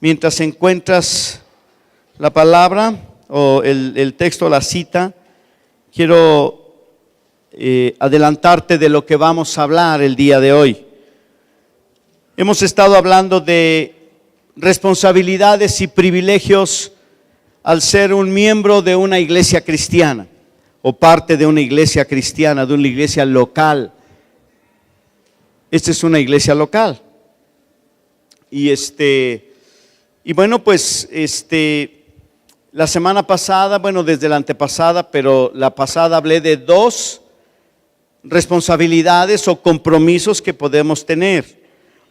Mientras encuentras la palabra o el texto, la cita, quiero adelantarte de lo que vamos a hablar el día de hoy. Hemos estado hablando de responsabilidades y privilegios al ser un miembro de una iglesia cristiana o parte de una iglesia cristiana, de una iglesia local. Esta es una iglesia local. Y bueno, pues la semana pasada, desde la antepasada, pero la pasada hablé de dos responsabilidades o compromisos que podemos tener.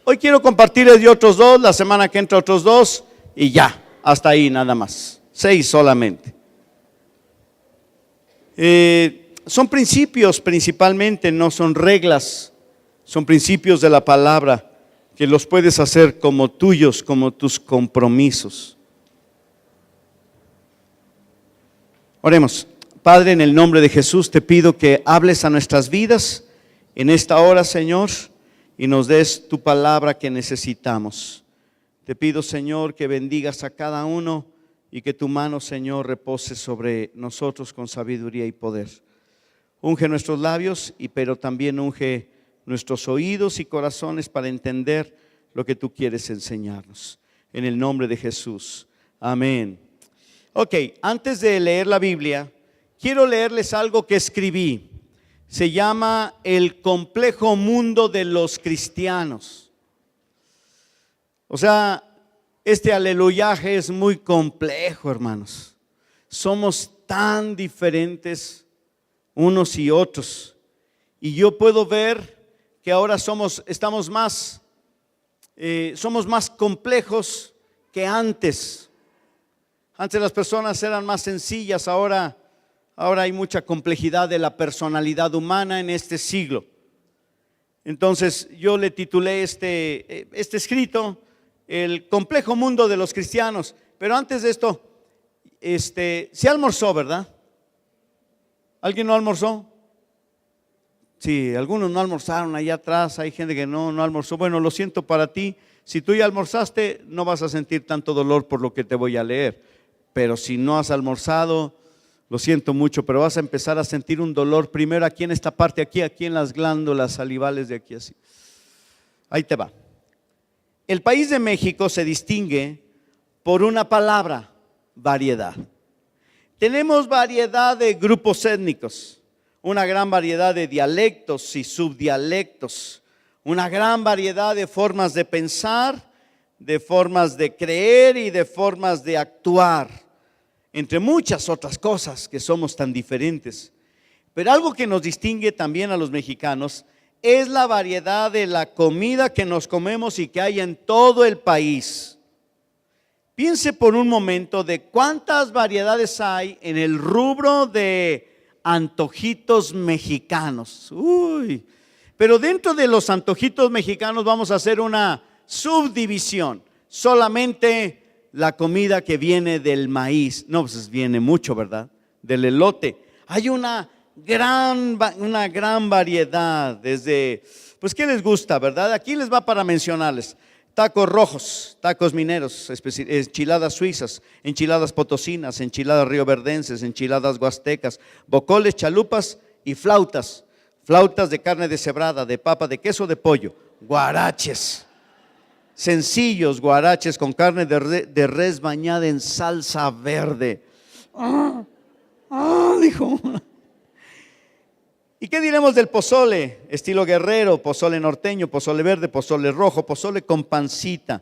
Hoy quiero compartirles de otros dos, la semana que entra otros dos y ya, hasta ahí nada más, 6 solamente. Son principios principalmente, no son reglas, son principios de la palabra que los puedes hacer como tuyos, como tus compromisos. Oremos. Padre, en el nombre de Jesús te pido que hables a nuestras vidas en esta hora, Señor, y nos des tu palabra que necesitamos. Te pido, Señor, que bendigas a cada uno y que tu mano, Señor, repose sobre nosotros con sabiduría y poder. Unge nuestros labios, pero también unge nuestros oídos y corazones para entender lo que tú quieres enseñarnos. En el nombre de Jesús. Amén. Ok, antes de leer la Biblia, quiero leerles algo que escribí. Se llama El complejo mundo de los cristianos. O sea, este aleluyaje es muy complejo, hermanos. Somos tan diferentes unos y otros. Y yo puedo ver que ahora somos más complejos que antes. Antes las personas eran más sencillas, ahora hay mucha complejidad de la personalidad humana en este siglo. Entonces yo le titulé este escrito, El complejo mundo de los cristianos. Pero antes de esto, se almorzó, ¿verdad? ¿Alguien no almorzó? Sí, algunos no almorzaron allá atrás, hay gente que no almorzó. Bueno, lo siento para ti, si tú ya almorzaste no vas a sentir tanto dolor por lo que te voy a leer, pero si no has almorzado, lo siento mucho, pero vas a empezar a sentir un dolor primero aquí en esta parte, aquí en las glándulas salivales de aquí así. Ahí te va. El país de México se distingue por una palabra: variedad. Tenemos variedad de grupos étnicos, una gran variedad de dialectos y subdialectos, una gran variedad de formas de pensar, de formas de creer y de formas de actuar, entre muchas otras cosas que somos tan diferentes. Pero algo que nos distingue también a los mexicanos es la variedad de la comida que nos comemos y que hay en todo el país. Piense por un momento de cuántas variedades hay en el rubro de antojitos mexicanos. Pero dentro de los antojitos mexicanos vamos a hacer una subdivisión. Solamente la comida que viene del maíz. No, pues viene mucho, ¿verdad? Del elote. Hay una gran variedad desde, pues ¿qué les gusta, verdad? Aquí les va para mencionarles. Tacos rojos, tacos mineros, enchiladas suizas, enchiladas potosinas, enchiladas rioverdenses, enchiladas huastecas, bocoles, chalupas y flautas. Flautas de carne deshebrada, de papa, de queso, de pollo. Guaraches, sencillos guaraches con carne de res bañada en salsa verde. Dijo. ¿Y qué diremos del pozole? Estilo guerrero, pozole norteño, pozole verde, pozole rojo, pozole con pancita,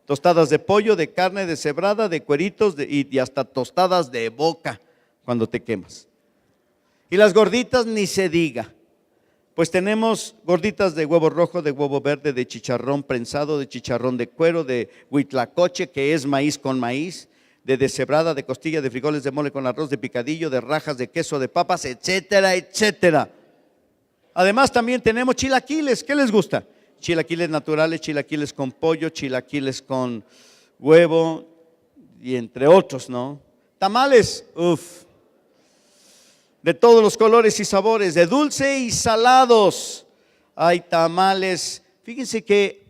tostadas de pollo, de carne deshebrada, de cueritos y hasta tostadas de boca cuando te quemas. Y las gorditas ni se diga. Pues tenemos gorditas de huevo rojo, de huevo verde, de chicharrón prensado, de chicharrón de cuero, de huitlacoche, que es maíz con maíz, de deshebrada, de costilla, de frijoles, de mole con arroz, de picadillo, de rajas, de queso, de papas, etcétera, etcétera. Además también tenemos chilaquiles. ¿Qué les gusta? Chilaquiles naturales, chilaquiles con pollo, chilaquiles con huevo y entre otros, ¿no? Tamales, de todos los colores y sabores, de dulce y salados. Hay tamales. Fíjense que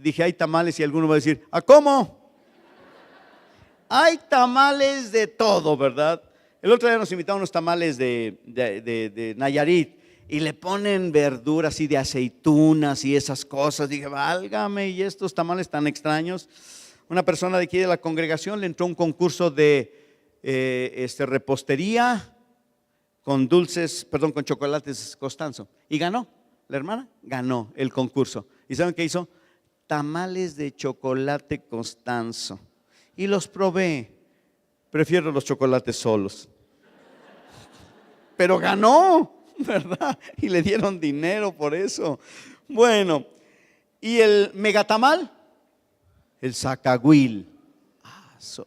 dije, hay tamales, y alguno va a decir, ¿a cómo? Hay tamales de todo, ¿verdad? El otro día nos invitaron unos tamales de Nayarit y le ponen verduras y de aceitunas y esas cosas. Dije, válgame, y estos tamales tan extraños. Una persona de aquí de la congregación le entró un concurso de repostería con dulces, perdón, con chocolates Costanzo, y ganó. La hermana ganó el concurso. ¿Y saben qué hizo? Tamales de chocolate Costanzo. Y los probé. Prefiero los chocolates solos. Pero ganó, ¿verdad? Y le dieron dinero por eso. Bueno, ¿y el megatamal? El zacahuil.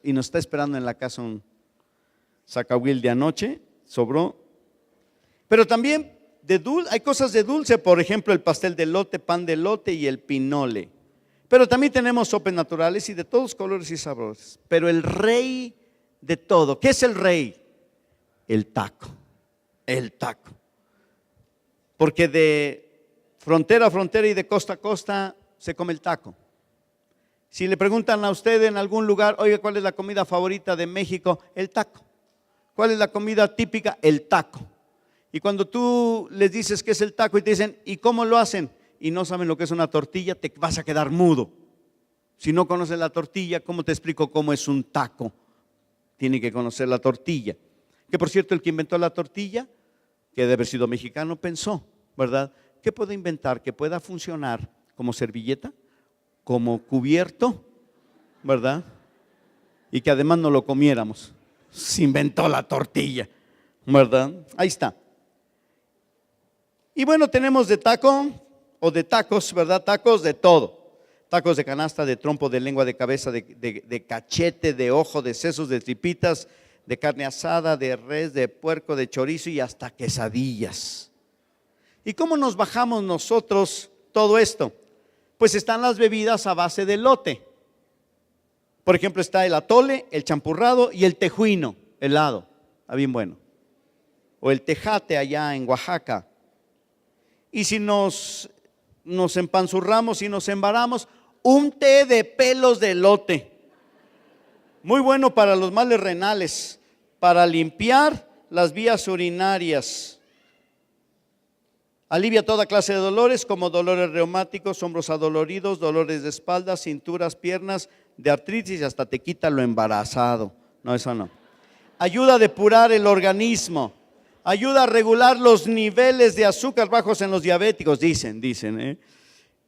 Y nos está esperando en la casa un zacahuil de anoche, sobró. Pero también hay cosas de dulce, por ejemplo, el pastel de elote, pan de elote y el pinole. Pero también tenemos sopes naturales y de todos colores y sabores. Pero el rey de todo, ¿qué es el rey? El taco. El taco. Porque de frontera a frontera y de costa a costa se come el taco. Si le preguntan a usted en algún lugar, oiga, ¿cuál es la comida favorita de México? El taco. ¿Cuál es la comida típica? El taco. Y cuando tú les dices qué es el taco y te dicen, ¿y cómo lo hacen? Y no saben lo que es una tortilla, te vas a quedar mudo. Si no conoces la tortilla, ¿cómo te explico cómo es un taco? Tiene que conocer la tortilla. Que por cierto, el que inventó la tortilla, que debe haber sido mexicano, pensó, ¿verdad? ¿Qué puede inventar que pueda funcionar como servilleta, como cubierto, ¿verdad? Y que además no lo comiéramos. Se inventó la tortilla, ¿verdad? Ahí está. Y bueno, tenemos de taco o de tacos, ¿verdad? Tacos de todo. Tacos de canasta, de trompo, de lengua, de cabeza, de cachete, de ojo, de sesos, de tripitas, de carne asada, de res, de puerco, de chorizo y hasta quesadillas. ¿Y cómo nos bajamos nosotros todo esto? Pues están las bebidas a base de elote. Por ejemplo, está el atole, el champurrado y el tejuino, helado, está bien bueno. O el tejate allá en Oaxaca. Y si nos empanzurramos y nos embaramos, un té de pelos de elote. Muy bueno para los males renales, para limpiar las vías urinarias. Alivia toda clase de dolores como dolores reumáticos, hombros adoloridos, dolores de espalda, cinturas, piernas, de artritis y hasta te quita lo embarazado. No, eso no. Ayuda a depurar el organismo. Ayuda a regular los niveles de azúcar bajos en los diabéticos, dicen.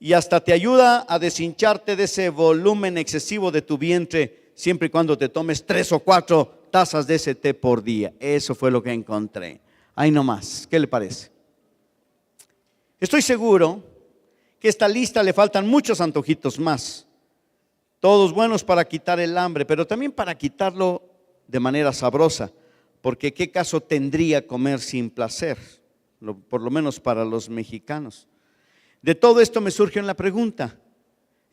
Y hasta te ayuda a deshincharte de ese volumen excesivo de tu vientre, siempre y cuando te tomes 3 o 4 tazas de ese té por día. Eso fue lo que encontré. Ahí nomás, ¿qué le parece? Estoy seguro que a esta lista le faltan muchos antojitos más. Todos buenos para quitar el hambre, pero también para quitarlo de manera sabrosa. Porque ¿qué caso tendría comer sin placer? Por lo menos para los mexicanos. De todo esto me surge una pregunta.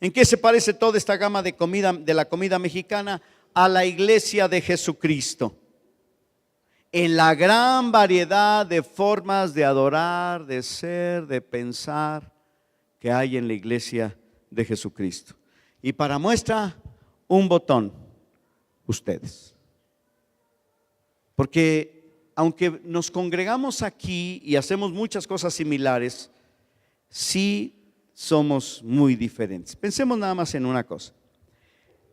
¿En qué se parece toda esta gama de comida, de la comida mexicana, a la iglesia de Jesucristo? En la gran variedad de formas de adorar, de ser, de pensar que hay en la iglesia de Jesucristo. Y para muestra, un botón, ustedes. Porque aunque nos congregamos aquí y hacemos muchas cosas similares, sí somos muy diferentes. Pensemos nada más en una cosa,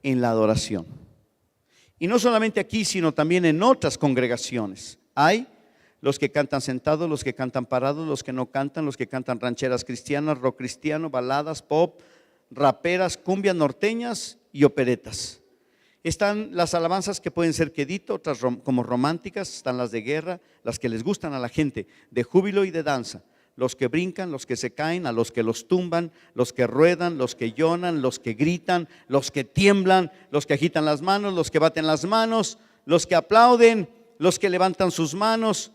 en la adoración. Y no solamente aquí, sino también en otras congregaciones. Hay los que cantan sentados, los que cantan parados, los que no cantan, los que cantan rancheras cristianas, rock cristiano, baladas, pop, raperas, cumbias norteñas y operetas. Están las alabanzas que pueden ser quedito, otras como románticas, están las de guerra, las que les gustan a la gente, de júbilo y de danza. Los que brincan, los que se caen, a los que los tumban, los que ruedan, los que lloran, los que gritan, los que tiemblan, los que agitan las manos, los que baten las manos, los que aplauden, los que levantan sus manos,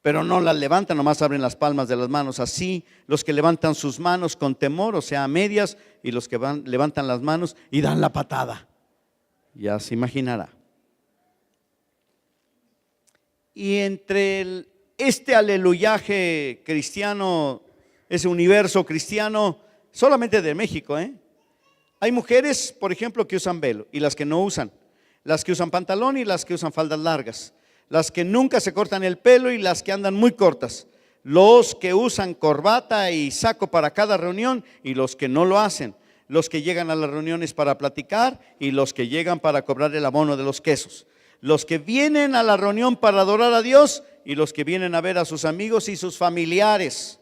pero no las levantan, nomás abren las palmas de las manos así, los que levantan sus manos con temor, o sea, a medias, y los que levantan las manos y dan la patada. Ya se imaginará. Y entre este aleluyaje cristiano, ese universo cristiano, solamente de México, Hay mujeres, por ejemplo, que usan velo y las que no usan, las que usan pantalón y las que usan faldas largas, las que nunca se cortan el pelo y las que andan muy cortas, los que usan corbata y saco para cada reunión y los que no lo hacen, los que llegan a las reuniones para platicar y los que llegan para cobrar el abono de los quesos, los que vienen a la reunión para adorar a Dios y los que vienen a ver a sus amigos y sus familiares,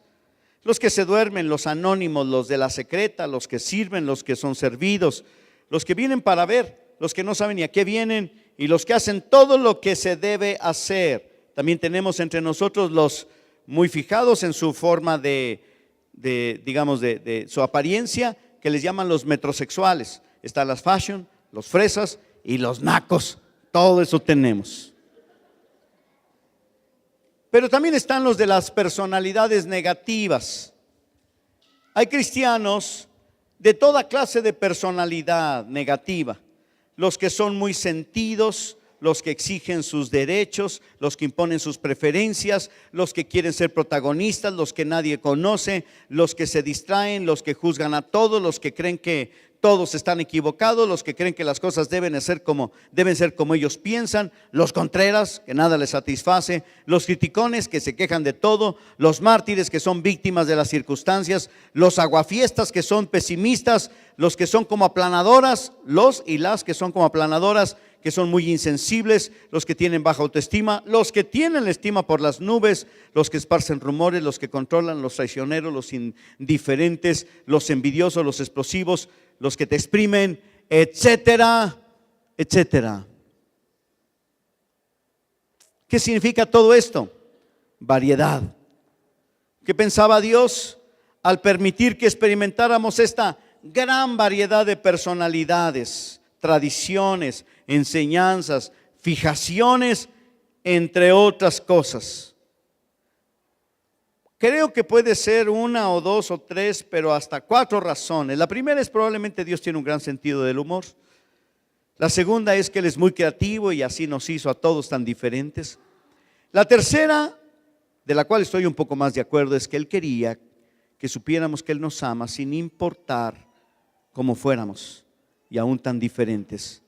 los que se duermen, los anónimos, los de la secreta, los que sirven, los que son servidos, los que vienen para ver, los que no saben ni a qué vienen y los que hacen todo lo que se debe hacer. También tenemos entre nosotros los muy fijados en su forma de su apariencia, que les llaman los metrosexuales. Están las fashion, los fresas y los nacos. Todo eso tenemos. Pero también están los de las personalidades negativas. Hay cristianos de toda clase de personalidad negativa. Los que son muy sentidos, los que exigen sus derechos, los que imponen sus preferencias, los que quieren ser protagonistas, los que nadie conoce, los que se distraen, los que juzgan a todos, los que creen que todos están equivocados, los que creen que las cosas deben ser como ellos piensan, los contreras, que nada les satisface, los criticones que se quejan de todo, los mártires que son víctimas de las circunstancias, los aguafiestas que son pesimistas, los que son como aplanadoras, los y las que son como aplanadoras, que son muy insensibles, los que tienen baja autoestima, los que tienen la estima por las nubes, los que esparcen rumores, los que controlan, los traicioneros, los indiferentes, los envidiosos, los explosivos, los que te exprimen, etcétera, etcétera. ¿Qué significa todo esto? Variedad. ¿Qué pensaba Dios al permitir que experimentáramos esta gran variedad de personalidades, tradiciones, enseñanzas, fijaciones, entre otras cosas? Creo que puede ser una o dos o tres, pero hasta 4 razones. La primera es probablemente Dios tiene un gran sentido del humor. La segunda es que Él es muy creativo y así nos hizo a todos tan diferentes. La tercera, de la cual estoy un poco más de acuerdo, es que Él quería que supiéramos que Él nos ama sin importar cómo fuéramos y aún tan diferentes.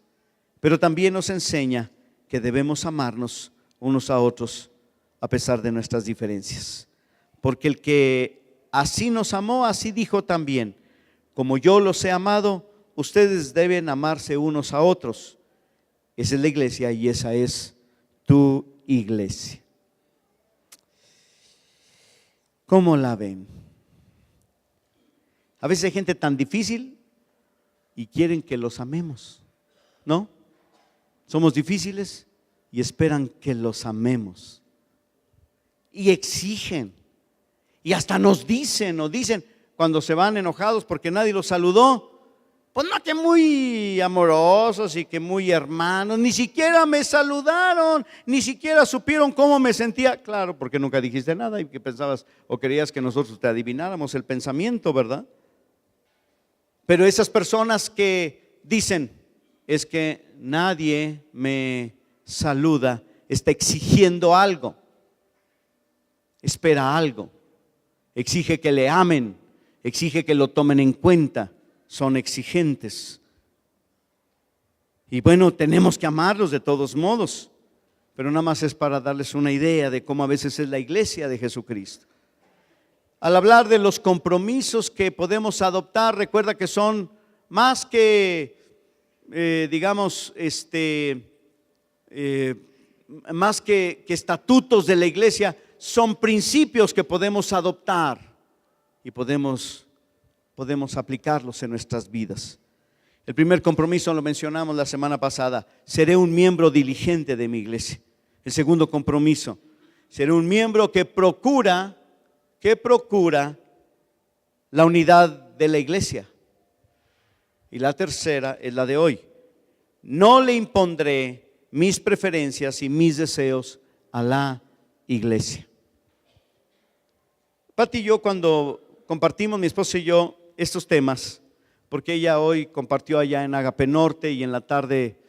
Pero también nos enseña que debemos amarnos unos a otros a pesar de nuestras diferencias. Porque el que así nos amó, así dijo también: como yo los he amado, ustedes deben amarse unos a otros. Esa es la iglesia y esa es tu iglesia. ¿Cómo la ven? A veces hay gente tan difícil y quieren que los amemos, ¿no? Somos difíciles y esperan que los amemos. Y exigen. Y hasta nos dicen cuando se van enojados porque nadie los saludó: pues no, que muy amorosos y que muy hermanos, ni siquiera me saludaron, ni siquiera supieron cómo me sentía. Claro, porque nunca dijiste nada y que pensabas o querías que nosotros te adivináramos el pensamiento, ¿verdad? Pero esas personas que dicen: es que nadie me saluda, está exigiendo algo, espera algo, exige que le amen, exige que lo tomen en cuenta, son exigentes. Y bueno, tenemos que amarlos de todos modos, pero nada más es para darles una idea de cómo a veces es la iglesia de Jesucristo. Al hablar de los compromisos que podemos adoptar, recuerda que son más que más que estatutos de la iglesia, son principios que podemos adoptar y podemos aplicarlos en nuestras vidas. El primer compromiso lo mencionamos la semana pasada: seré un miembro diligente de mi iglesia. El segundo compromiso: seré un miembro que procura la unidad de la iglesia. Y la tercera es la de hoy: no le impondré mis preferencias y mis deseos a la iglesia. Pati y yo, cuando compartimos, mi esposa y yo, estos temas, porque ella hoy compartió allá en Agape Norte y en la tarde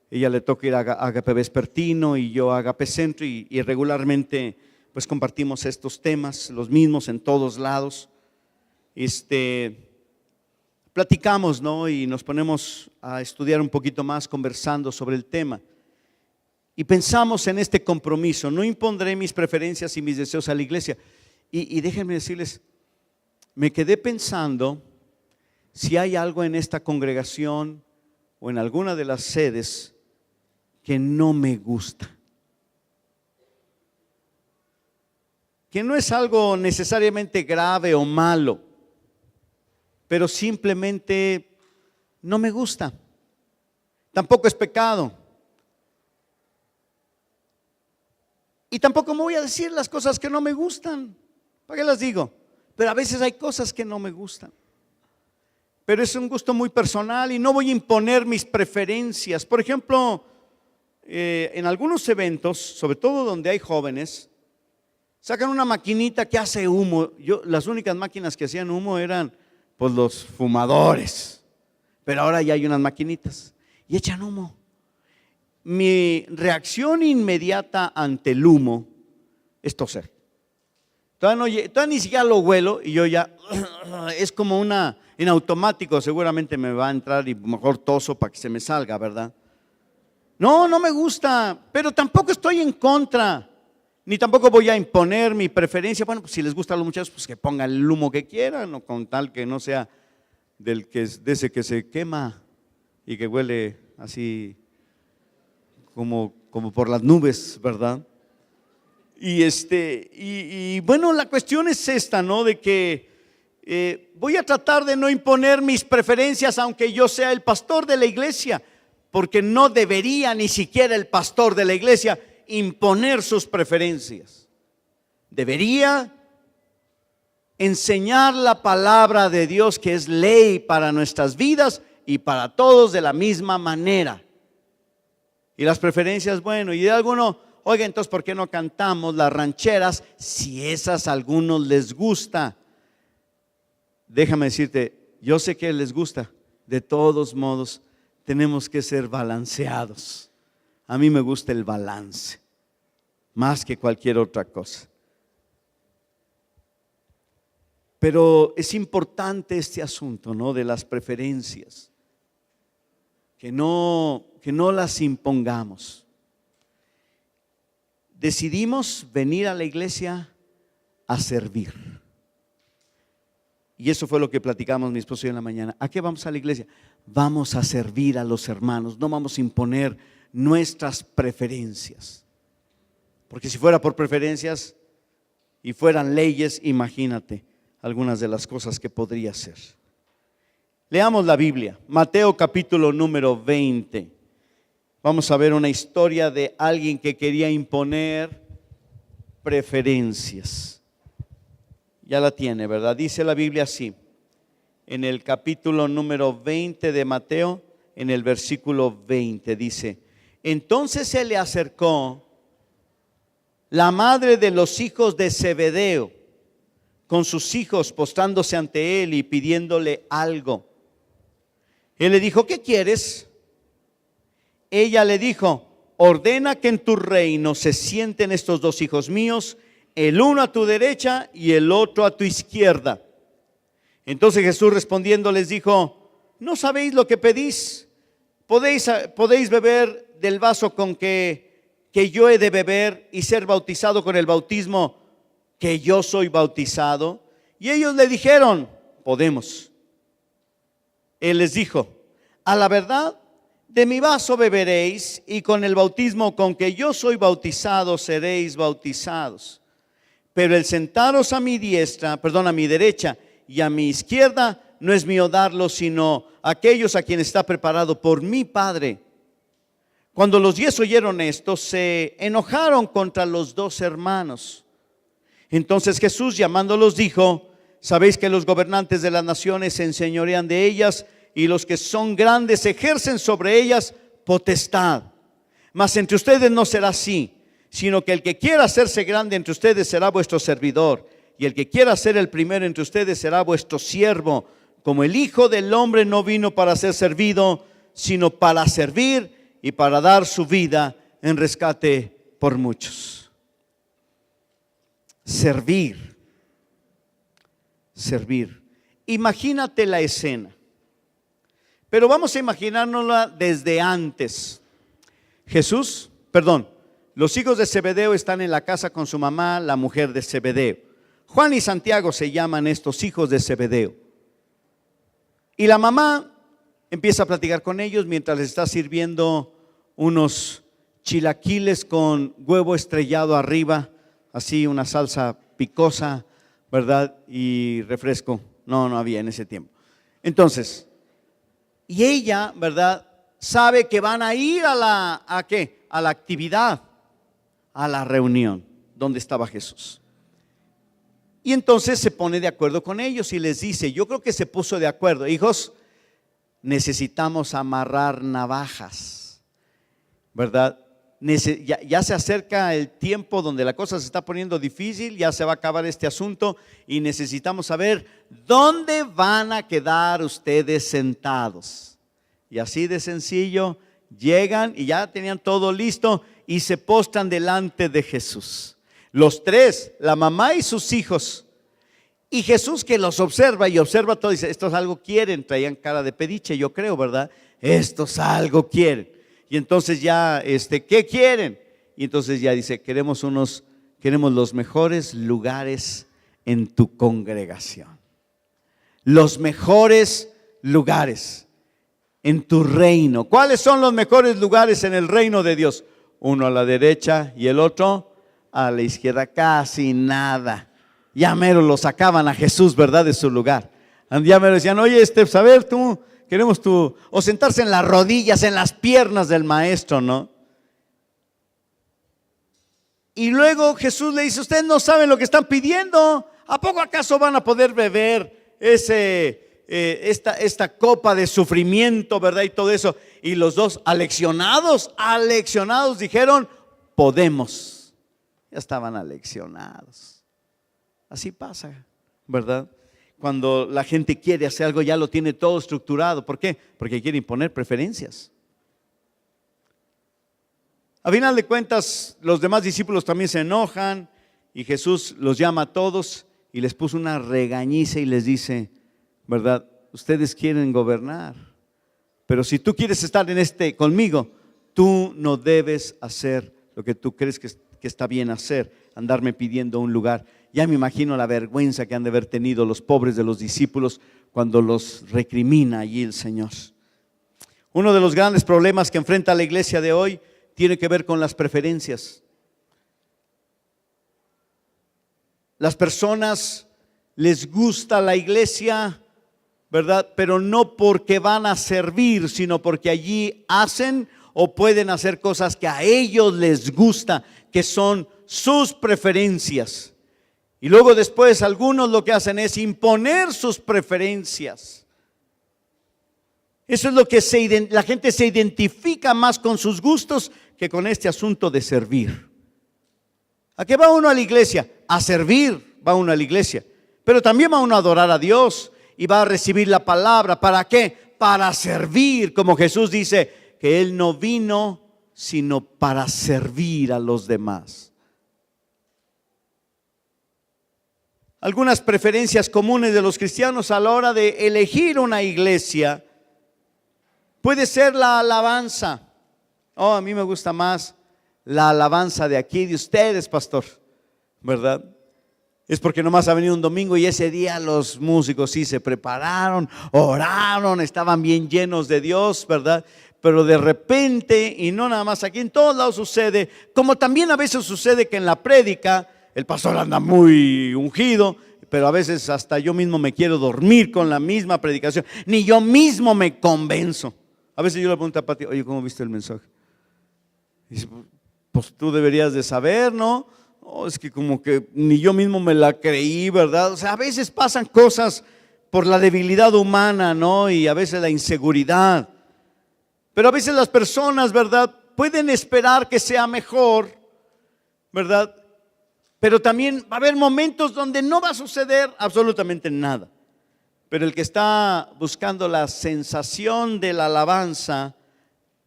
ella le toca ir a Agape Vespertino y yo a Agape Centro, y regularmente pues compartimos estos temas, los mismos en todos lados. platicamos, ¿no? Y nos ponemos a estudiar un poquito más conversando sobre el tema. Y pensamos en este compromiso: no impondré mis preferencias y mis deseos a la iglesia. Y déjenme decirles, me quedé pensando si hay algo en esta congregación o en alguna de las sedes que no me gusta. Que no es algo necesariamente grave o malo, pero simplemente no me gusta. Tampoco es pecado. Y tampoco me voy a decir las cosas que no me gustan. ¿Para qué las digo? Pero a veces hay cosas que no me gustan. Pero es un gusto muy personal y no voy a imponer mis preferencias. Por ejemplo, en algunos eventos, sobre todo donde hay jóvenes, sacan una maquinita que hace humo. Las únicas máquinas que hacían humo eran pues los fumadores, pero ahora ya hay unas maquinitas y echan humo. Mi reacción inmediata ante el humo es toser. Todavía ni siquiera lo huelo y yo ya, es como en automático, seguramente me va a entrar y mejor toso para que se me salga, ¿verdad? No me gusta, pero tampoco estoy en contra, ni tampoco voy a imponer mi preferencia. Bueno, pues si les gusta a los muchachos, pues que pongan el humo que quieran, o con tal que no sea de ese que se quema y que huele así como por las nubes, ¿verdad? Y bueno, la cuestión es esta, ¿no? De que voy a tratar de no imponer mis preferencias, aunque yo sea el pastor de la iglesia, porque no debería ni siquiera el pastor de la iglesia imponer sus preferencias. Debería enseñar la palabra de Dios, que es ley para nuestras vidas y para todos de la misma manera. Y las preferencias, bueno, y de alguno, oiga, entonces ¿por qué no cantamos las rancheras si esas a algunos les gusta? Déjame decirte, yo sé que les gusta. De todos modos, tenemos que ser balanceados. A mí me gusta el balance, más que cualquier otra cosa. Pero es importante este asunto, ¿no? De las preferencias, que no las impongamos. Decidimos venir a la iglesia a servir. Y eso fue lo que platicamos mi esposo y yo en la mañana. ¿A qué vamos a la iglesia? Vamos a servir a los hermanos, no vamos a imponer nuestras preferencias. Porque si fuera por preferencias y fueran leyes, imagínate algunas de las cosas que podría ser. Leamos la Biblia, Mateo capítulo número 20. Vamos a ver una historia de alguien que quería imponer preferencias. Ya la tiene, ¿verdad? Dice la Biblia así, en el capítulo número 20 de Mateo, en el versículo 20, dice: entonces se le acercó la madre de los hijos de Zebedeo con sus hijos, postrándose ante él y pidiéndole algo. Él le dijo: ¿qué quieres? Ella le dijo: ordena que en tu reino se sienten estos dos hijos míos, el uno a tu derecha y el otro a tu izquierda. Entonces Jesús respondiendo les dijo: ¿no sabéis lo que pedís? ¿Podéis beber del vaso con que yo he de beber y ser bautizado con el bautismo que yo soy bautizado? Y ellos le dijeron: podemos. Él les dijo: a la verdad, de mi vaso beberéis, y con el bautismo con que yo soy bautizado seréis bautizados. Pero el sentaros a mi derecha y a mi izquierda, no es mío darlo, sino aquellos a quienes está preparado por mi Padre. Cuando los 10 oyeron esto, se enojaron contra los dos hermanos. Entonces Jesús, llamándolos, dijo: sabéis que los gobernantes de las naciones se enseñorean de ellas, y los que son grandes ejercen sobre ellas potestad. Mas entre ustedes no será así, sino que el que quiera hacerse grande entre ustedes será vuestro servidor, y el que quiera ser el primero entre ustedes será vuestro siervo. Como el Hijo del Hombre no vino para ser servido, sino para servir y para dar su vida en rescate por muchos. Servir. Imagínate la escena. Pero vamos a imaginárnosla desde antes. Los hijos de Zebedeo están en la casa con su mamá, la mujer de Zebedeo. Juan y Santiago se llaman estos hijos de Zebedeo. Y la mamá empieza a platicar con ellos mientras les está sirviendo unos chilaquiles con huevo estrellado arriba, así una salsa picosa, ¿verdad? Y refresco. No había en ese tiempo. Entonces, y ella, ¿verdad? Sabe que van a ir ¿a qué? A la actividad, a la reunión donde estaba Jesús. Y entonces se pone de acuerdo con ellos y les dice, yo creo que se puso de acuerdo, hijos, necesitamos amarrar navajas, ¿verdad? Ya se acerca el tiempo donde la cosa se está poniendo difícil, ya se va a acabar este asunto y necesitamos saber dónde van a quedar ustedes sentados. Y así de sencillo, llegan y ya tenían todo listo y se postran delante de Jesús. Los tres, la mamá y sus hijos. Y Jesús, que los observa y observa todo, dice, estos algo quieren. Traían cara de pediche, yo creo, ¿verdad? Estos algo quieren. Y entonces ya, ¿qué quieren? Y entonces ya dice, queremos los mejores lugares en tu congregación. Los mejores lugares en tu reino. ¿Cuáles son los mejores lugares en el reino de Dios? Uno a la derecha y el otro a la izquierda, casi nada. Ya mero lo sacaban a Jesús, ¿verdad? De su lugar. Ya mero decían, oye, a ver tú, queremos tú, o sentarse en las rodillas, en las piernas del maestro, ¿no? Y luego Jesús le dice, ustedes no saben lo que están pidiendo. ¿A poco acaso van a poder beber esta copa de sufrimiento, ¿verdad? Y todo eso. Y los dos aleccionados dijeron, podemos. Ya estaban aleccionados. Así pasa, ¿verdad? Cuando la gente quiere hacer algo ya lo tiene todo estructurado. ¿Por qué? Porque quiere imponer preferencias. A final de cuentas, los demás discípulos también se enojan y Jesús los llama a todos y les puso una regañiza y les dice, ¿verdad? Ustedes quieren gobernar, pero si tú quieres estar conmigo, tú no debes hacer lo que tú crees que está bien hacer, andarme pidiendo un lugar. Ya me imagino la vergüenza que han de haber tenido los pobres de los discípulos cuando los recrimina allí el Señor. Uno de los grandes problemas que enfrenta la iglesia de hoy tiene que ver con las preferencias. Las personas les gusta la iglesia, ¿verdad? Pero no porque van a servir, sino porque allí hacen o pueden hacer cosas que a ellos les gusta, que son sus preferencias. Y luego después algunos lo que hacen es imponer sus preferencias. Eso es lo que la gente se identifica más con sus gustos que con este asunto de servir. ¿A qué va uno a la iglesia? A servir va uno a la iglesia. Pero también va uno a adorar a Dios y va a recibir la palabra. ¿Para qué? Para servir, como Jesús dice que Él no vino sino para servir a los demás. Algunas preferencias comunes de los cristianos a la hora de elegir una iglesia puede ser la alabanza. A mí me gusta más la alabanza de aquí, de ustedes, pastor, ¿verdad? Es porque nomás ha venido un domingo y ese día los músicos sí se prepararon, oraron, estaban bien llenos de Dios, ¿verdad? Pero de repente, y no nada más aquí, en todos lados sucede, como también a veces sucede que en la prédica el pastor anda muy ungido, pero a veces hasta yo mismo me quiero dormir con la misma predicación, ni yo mismo me convenzo. A veces yo le pregunto a Pati, oye, ¿cómo viste el mensaje? Y dice, pues tú deberías de saber, ¿no? Es que como que ni yo mismo me la creí, ¿verdad? O sea, a veces pasan cosas por la debilidad humana, ¿no? Y a veces la inseguridad. Pero a veces las personas, ¿verdad? Pueden esperar que sea mejor, ¿verdad? Pero también va a haber momentos donde no va a suceder absolutamente nada. Pero el que está buscando la sensación de la alabanza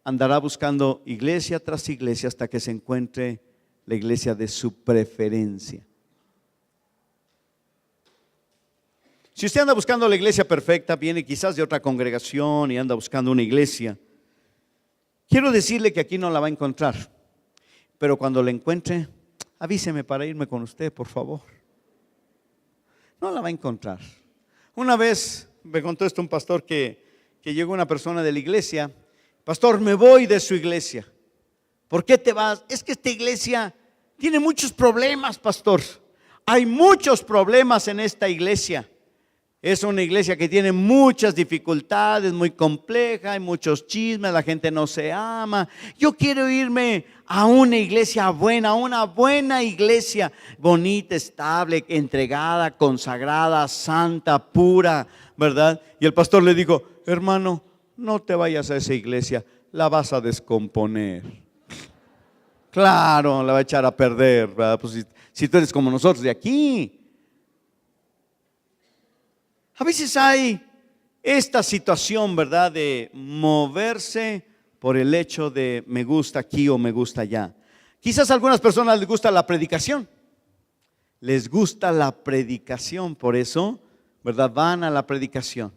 andará buscando iglesia tras iglesia hasta que se encuentre la iglesia de su preferencia. Si usted anda buscando la iglesia perfecta, viene quizás de otra congregación y anda buscando una iglesia, quiero decirle que aquí no la va a encontrar. Pero cuando la encuentre, avíseme para irme con usted, por favor. No la va a encontrar. Una vez me contó esto un pastor que llegó una persona de la iglesia. Pastor, me voy de su iglesia. ¿Por qué te vas? Es que esta iglesia tiene muchos problemas, pastor. Hay muchos problemas en esta iglesia. Es una iglesia que tiene muchas dificultades, muy compleja, hay muchos chismes, la gente no se ama. Yo quiero irme a una iglesia buena, a una buena iglesia, bonita, estable, entregada, consagrada, santa, pura, ¿verdad? Y el pastor le dijo, hermano, no te vayas a esa iglesia, la vas a descomponer. Claro, la va a echar a perder, ¿verdad? Pues si tú eres como nosotros de aquí. A veces hay esta situación, ¿verdad?, de moverse por el hecho de me gusta aquí o me gusta allá. Quizás a algunas personas les gusta la predicación. Les gusta la predicación, por eso, ¿verdad?, van a la predicación.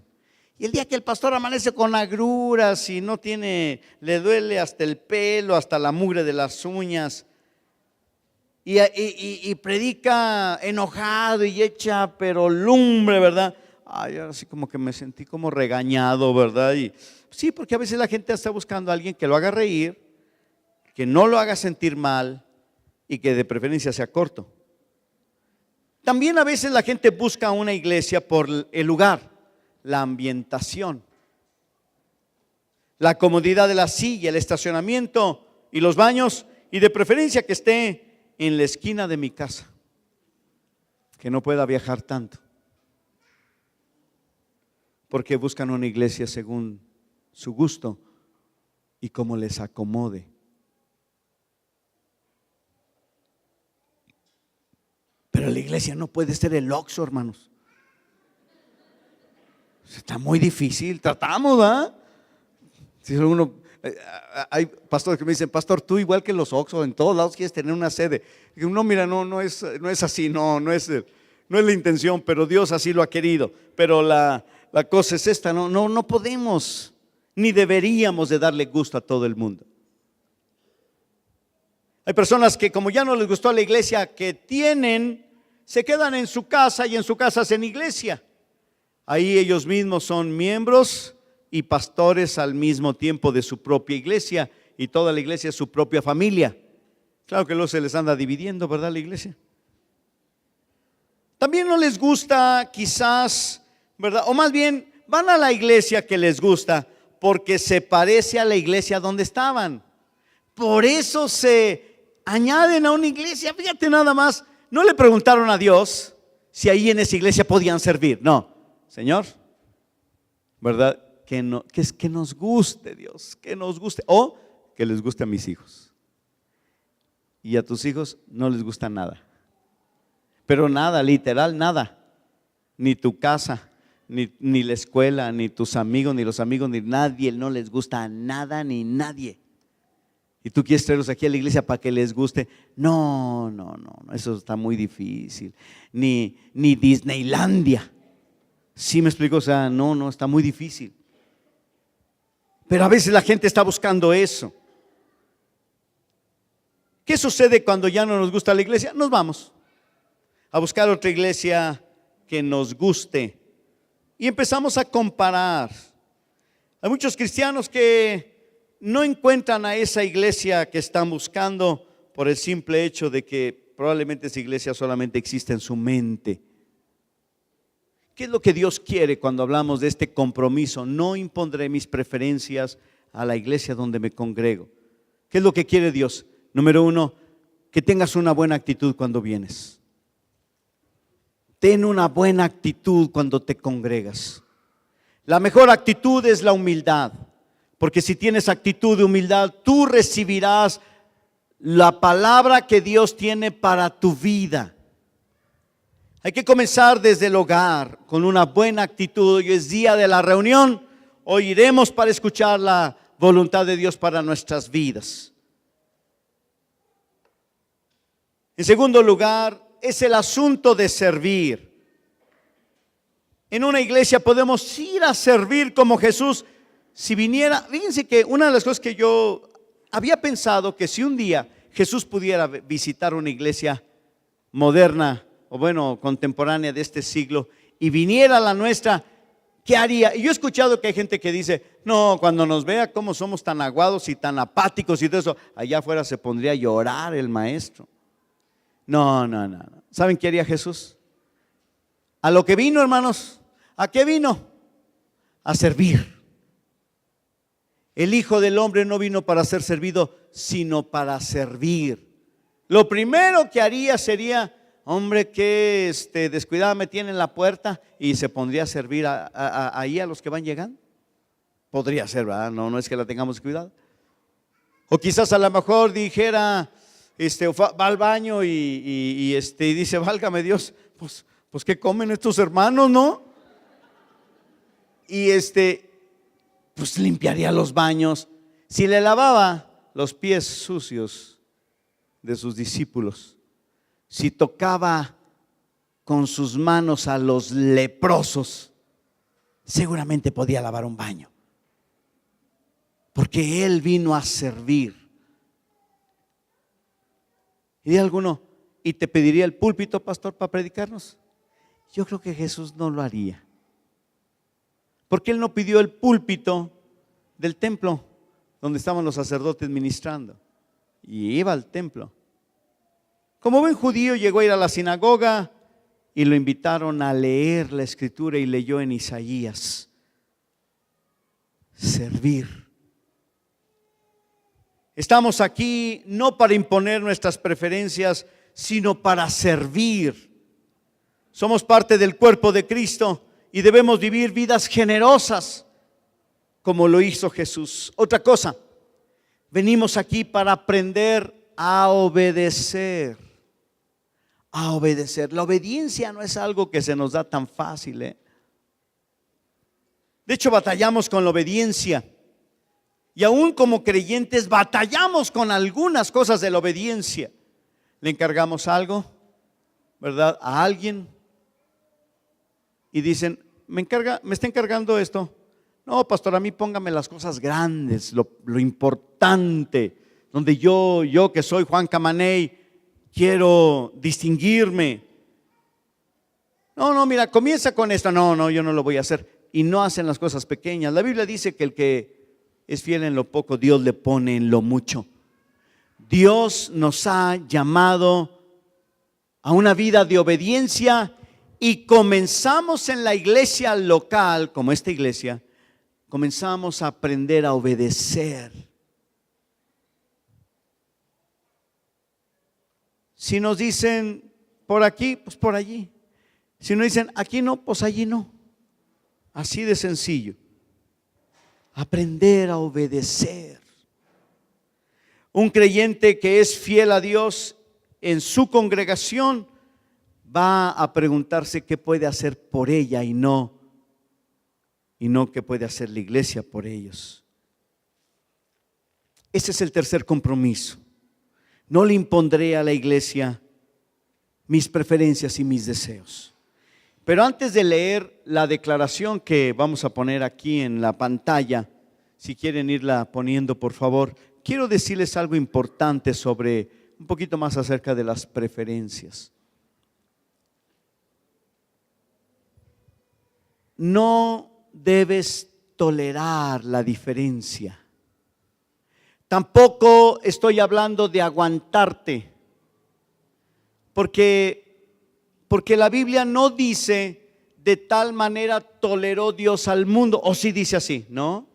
Y el día que el pastor amanece con agruras y no tiene, le duele hasta el pelo, hasta la mugre de las uñas, y predica enojado y echa pero lumbre, ¿verdad? Ay, ahora sí como que me sentí como regañado, ¿verdad? Y sí, porque a veces la gente está buscando a alguien que lo haga reír, que no lo haga sentir mal y que de preferencia sea corto. También a veces la gente busca una iglesia por el lugar, la ambientación, la comodidad de la silla, el estacionamiento y los baños, y de preferencia que esté en la esquina de mi casa, que no pueda viajar tanto. Porque buscan una iglesia según su gusto y como les acomode. Pero la iglesia no puede ser el Oxxo, hermanos. Está muy difícil, tratamos, ¿verdad? Si hay pastores que me dicen, pastor, tú igual que los Oxxo, en todos lados quieres tener una sede. Digo, no, mira, no es así, no es la intención, pero Dios así lo ha querido. Pero la cosa es esta, no podemos, ni deberíamos de darle gusto a todo el mundo. Hay personas que como ya no les gustó la iglesia que tienen, se quedan en su casa y en su casa hacen iglesia. Ahí ellos mismos son miembros y pastores al mismo tiempo de su propia iglesia, y toda la iglesia es su propia familia. Claro que luego se les anda dividiendo, ¿verdad, la iglesia? También no les gusta quizás, ¿verdad? O más bien van a la iglesia que les gusta porque se parece a la iglesia donde estaban. Por eso se añaden a una iglesia. Fíjate nada más, no le preguntaron a Dios si ahí en esa iglesia podían servir. No, Señor, ¿verdad? Que nos guste, Dios, que nos guste, o que les guste a mis hijos. Y a tus hijos no les gusta nada. Pero nada, literal nada. Ni tu casa, ni la escuela, ni tus amigos, ni los amigos, ni nadie, no les gusta nada ni nadie. Y tú quieres traerlos aquí a la iglesia para que les guste. No, eso está muy difícil. Ni Disneylandia. ¿Sí me explico? O sea, no, está muy difícil. Pero a veces la gente está buscando eso. ¿Qué sucede cuando ya no nos gusta la iglesia? Nos vamos a buscar otra iglesia que nos guste y empezamos a comparar. Hay muchos cristianos que no encuentran a esa iglesia que están buscando por el simple hecho de que probablemente esa iglesia solamente existe en su mente. ¿Qué es lo que Dios quiere cuando hablamos de este compromiso? No impondré mis preferencias a la iglesia donde me congrego. ¿Qué es lo que quiere Dios? Número uno, que tengas una buena actitud cuando vienes. Ten una buena actitud cuando te congregas. La mejor actitud es la humildad, porque si tienes actitud de humildad, tú recibirás la palabra que Dios tiene para tu vida. Hay que comenzar desde el hogar con una buena actitud. Hoy es día de la reunión. Hoy iremos para escuchar la voluntad de Dios para nuestras vidas. En segundo lugar, es el asunto de servir. en una iglesia podemos ir a servir como Jesús. Si viniera, fíjense que una de las cosas que yo había pensado, que si un día Jesús pudiera visitar una iglesia moderna, o bueno, contemporánea de este siglo, y viniera a la nuestra, ¿qué haría? Y yo he escuchado que hay gente que dice, no, cuando nos vea cómo somos tan aguados y tan apáticos y todo eso, allá afuera se pondría a llorar el maestro. No. ¿Saben qué haría Jesús? A lo que vino, hermanos. ¿A qué vino? A servir. El Hijo del Hombre no vino para ser servido, sino para servir. Lo primero que haría sería, hombre, que descuidada me tiene en la puerta, y se pondría a servir ahí a los que van llegando. Podría ser, ¿verdad? No es que la tengamos cuidado. O quizás a lo mejor dijera, va al baño y dice, válgame Dios, pues ¿qué comen estos hermanos, no? Y pues limpiaría los baños. Si le lavaba los pies sucios de sus discípulos, si tocaba con sus manos a los leprosos, seguramente podía lavar un baño, porque Él vino a servir. Y de alguno, ¿y te pediría el púlpito, pastor, para predicarnos? Yo creo que Jesús no lo haría, porque Él no pidió el púlpito del templo donde estaban los sacerdotes ministrando, y iba al templo. Como buen judío llegó a ir a la sinagoga y lo invitaron a leer la escritura, y leyó en Isaías. Servir. Estamos aquí no para imponer nuestras preferencias, sino para servir. Somos parte del cuerpo de Cristo y debemos vivir vidas generosas como lo hizo Jesús. Otra cosa, venimos aquí para aprender a obedecer. A obedecer. La obediencia no es algo que se nos da tan fácil, ¿eh? De hecho, batallamos con la obediencia. Y aún como creyentes batallamos con algunas cosas de la obediencia. Le encargamos algo, ¿verdad?, a alguien, y dicen, me está encargando esto. No, pastor, a mí póngame las cosas grandes, lo importante, donde yo que soy Juan Camaney, quiero distinguirme. No, mira, comienza con esto. No, yo no lo voy a hacer. Y no hacen las cosas pequeñas. La Biblia dice que el que es fiel en lo poco, Dios le pone en lo mucho. Dios nos ha llamado a una vida de obediencia, y comenzamos en la iglesia local, como esta iglesia, comenzamos a aprender a obedecer. Si nos dicen por aquí, pues por allí. Si nos dicen aquí no, pues allí no. Así de sencillo. Aprender a obedecer. Un creyente que es fiel a Dios en su congregación va a preguntarse qué puede hacer por ella y no qué puede hacer la iglesia por ellos. Ese es el tercer compromiso. No le impondré a la iglesia mis preferencias y mis deseos. Pero antes de leer la declaración que vamos a poner aquí en la pantalla, si quieren irla poniendo por favor, quiero decirles algo importante un poquito más acerca de las preferencias. No debes tolerar la diferencia. Tampoco estoy hablando de aguantarte, porque la Biblia no dice de tal manera toleró Dios al mundo, o sí dice así, ¿no?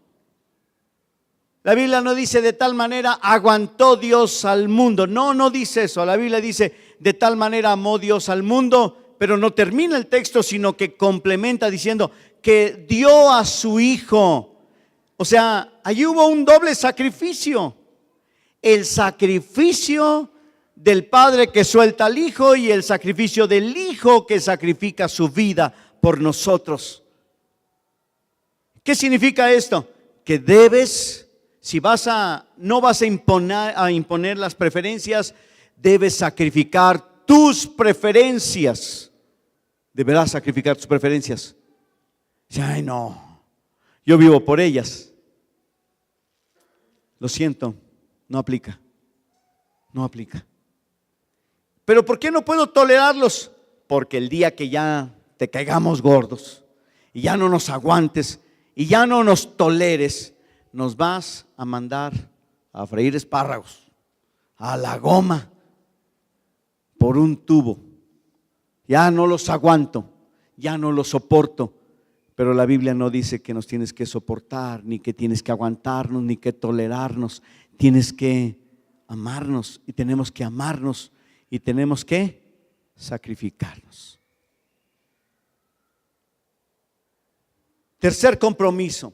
La Biblia no dice de tal manera aguantó Dios al mundo, no dice eso. La Biblia dice de tal manera amó Dios al mundo, pero no termina el texto, sino que complementa diciendo que dio a su Hijo. O sea, allí hubo un doble sacrificio. El sacrificio del Padre que suelta al Hijo y el sacrificio del Hijo que sacrifica su vida por nosotros. ¿Qué significa esto? Que debes, si no vas a imponer las preferencias, debes sacrificar tus preferencias. Deberás sacrificar tus preferencias Dice, ay no, yo vivo por ellas. Lo siento, no aplica. No aplica. ¿Pero por qué no puedo tolerarlos? Porque el día que ya te caigamos gordos y ya no nos aguantes y ya no nos toleres, nos vas a mandar a freír espárragos a la goma por un tubo. Ya no los aguanto, ya no los soporto. Pero la Biblia no dice que nos tienes que soportar, ni que tienes que aguantarnos, ni que tolerarnos. Tienes que amarnos y tenemos que amarnos y tenemos que sacrificarnos. Tercer compromiso.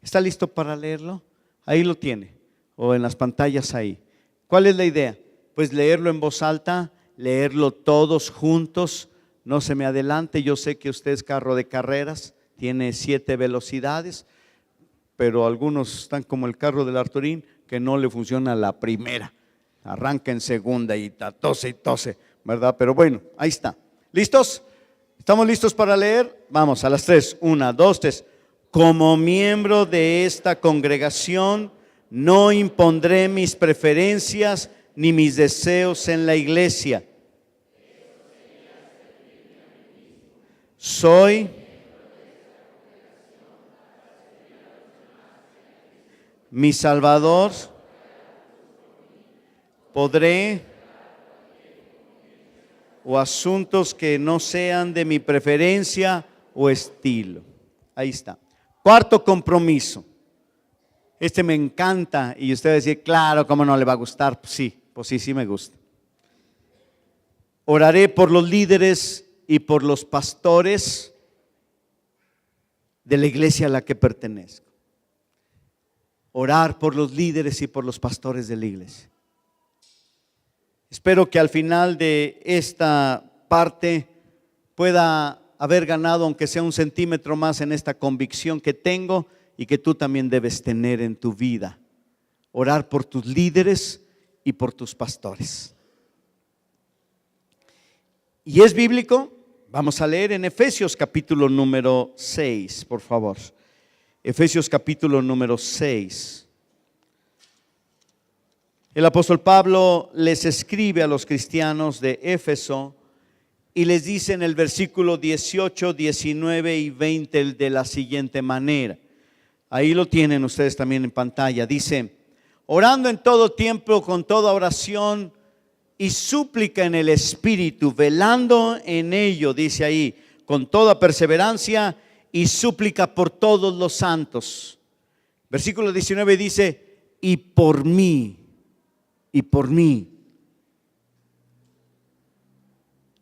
¿Está listo para leerlo? Ahí lo tiene, o en las pantallas ahí. ¿Cuál es la idea? Pues leerlo en voz alta, leerlo todos juntos. No se me adelante, yo sé que usted es carro de carreras, tiene 7 velocidades, pero algunos están como el carro del Arturín, que no le funciona la primera, arranca en segunda y tose, ¿verdad? Pero bueno, ahí está. ¿Listos? ¿Estamos listos para leer? Vamos, a las 3, 1, 2, 3. Como miembro de esta congregación, no impondré mis preferencias ni mis deseos en la iglesia. Soy mi Salvador, podré o asuntos que no sean de mi preferencia o estilo. Ahí está. Cuarto compromiso. Este me encanta y usted va a decir, claro, ¿cómo no le va a gustar? Pues sí me gusta. Oraré por los líderes y por los pastores de la iglesia a la que pertenezco. Orar por los líderes y por los pastores de la iglesia. Espero que al final de esta parte pueda haber ganado, aunque sea 1 centímetro más, en esta convicción que tengo y que tú también debes tener en tu vida. Orar por tus líderes y por tus pastores. ¿Y es bíblico? Vamos a leer en Efesios capítulo número 6, por favor. Efesios capítulo número 6. El apóstol Pablo les escribe a los cristianos de Éfeso y les dice en el versículo 18, 19 y 20 de la siguiente manera. Ahí lo tienen ustedes también en pantalla. Dice, orando en todo tiempo con toda oración y súplica en el Espíritu, velando en ello, dice ahí, con toda perseverancia y súplica por todos los santos. Versículo 19 dice, y por mí,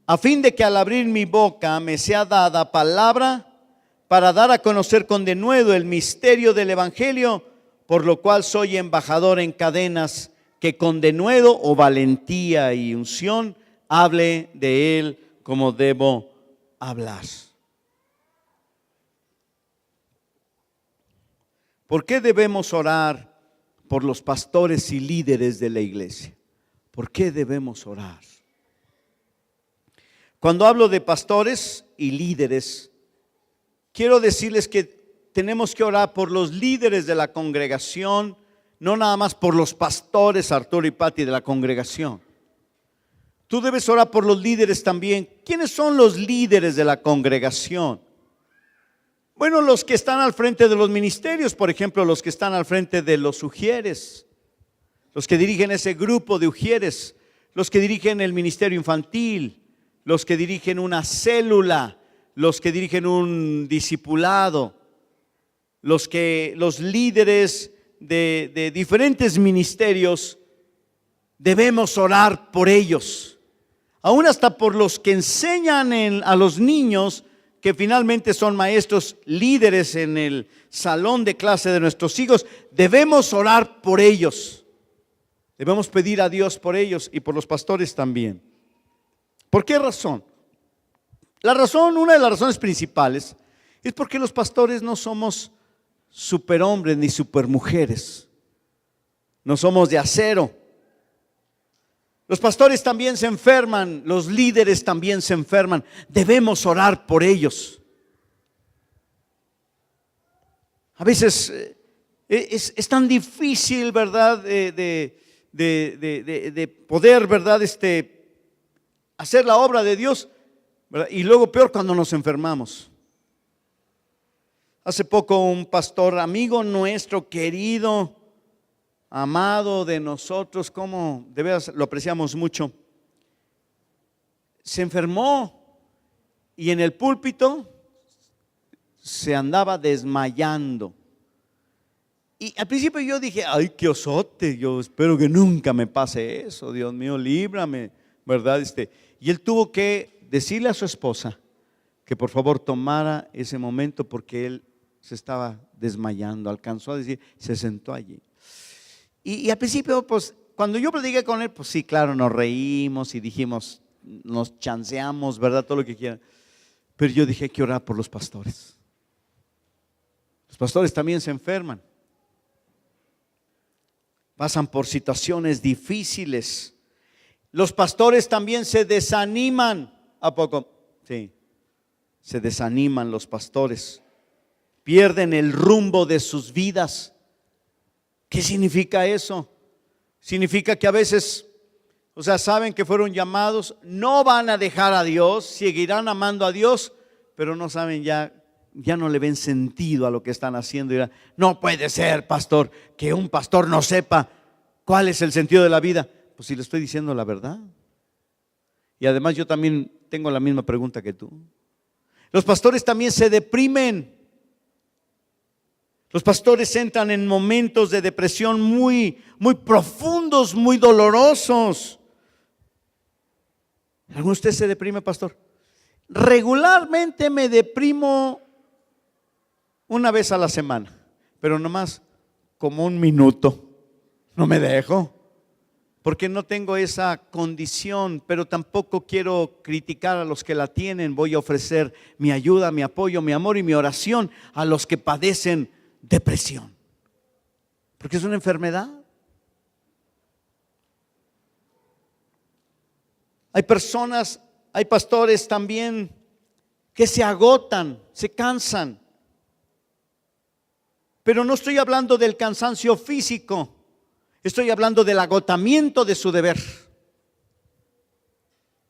a fin de que al abrir mi boca me sea dada palabra para dar a conocer con denuedo el misterio del Evangelio, por lo cual soy embajador en cadenas, que con denuedo o valentía y unción hable de él como debo hablar. ¿Por qué debemos orar por los pastores y líderes de la iglesia? ¿Por qué debemos orar? Cuando hablo de pastores y líderes, quiero decirles que tenemos que orar por los líderes de la congregación, no nada más por los pastores Arturo y Pati de la congregación. Tú debes orar por los líderes también. ¿Quiénes son los líderes de la congregación? Bueno, los que están al frente de los ministerios, por ejemplo, los que están al frente de los ujieres, los que dirigen ese grupo de ujieres, los que dirigen el ministerio infantil, los que dirigen una célula, los que dirigen un discipulado, los líderes de diferentes ministerios. Debemos orar por ellos, aún hasta por los que enseñan a los niños, que finalmente son maestros líderes en el salón de clase de nuestros hijos. Debemos orar por ellos, debemos pedir a Dios por ellos y por los pastores también. ¿Por qué razón? Una de las razones principales es porque los pastores no somos superhombres ni supermujeres, no somos de acero. Los pastores también se enferman, los líderes también se enferman. Debemos orar por ellos. A veces es tan difícil, ¿verdad? De poder, ¿verdad? Hacer la obra de Dios, ¿verdad? Y luego peor cuando nos enfermamos. Hace poco un pastor amigo nuestro, querido, amado de nosotros, como de veras lo apreciamos mucho, se enfermó y en el púlpito se andaba desmayando. Y al principio yo dije, ay, qué osote, yo espero que nunca me pase eso, Dios mío, líbrame, ¿verdad? Y él tuvo que decirle a su esposa que por favor tomara ese momento porque él se estaba desmayando. Alcanzó a decir, se sentó allí. Y al principio, pues, cuando yo platiqué con él, pues sí, claro, nos reímos y dijimos, nos chanceamos, ¿verdad? Todo lo que quieran. Pero yo dije, hay que orar por los pastores. Los pastores también se enferman. Pasan por situaciones difíciles. Los pastores también se desaniman. ¿A poco? Sí. Se desaniman los pastores. Pierden el rumbo de sus vidas. ¿Qué significa eso? Significa que a veces, saben que fueron llamados, no van a dejar a Dios, seguirán amando a Dios, pero no saben ya no le ven sentido a lo que están haciendo. Dirán, no puede ser, pastor, que un pastor no sepa cuál es el sentido de la vida. Pues si le estoy diciendo la verdad. Y además yo también tengo la misma pregunta que tú. Los pastores también se deprimen. Los pastores entran en momentos de depresión muy, muy profundos, muy dolorosos. ¿Alguno de ustedes se deprime, pastor? Regularmente me deprimo una vez a la semana, pero nomás como un minuto. No me dejo, porque no tengo esa condición, pero tampoco quiero criticar a los que la tienen. Voy a ofrecer mi ayuda, mi apoyo, mi amor y mi oración a los que padecen depresión, porque es una enfermedad. Hay personas, hay pastores también que se agotan, se cansan, pero no estoy hablando del cansancio físico, estoy hablando del agotamiento de su deber.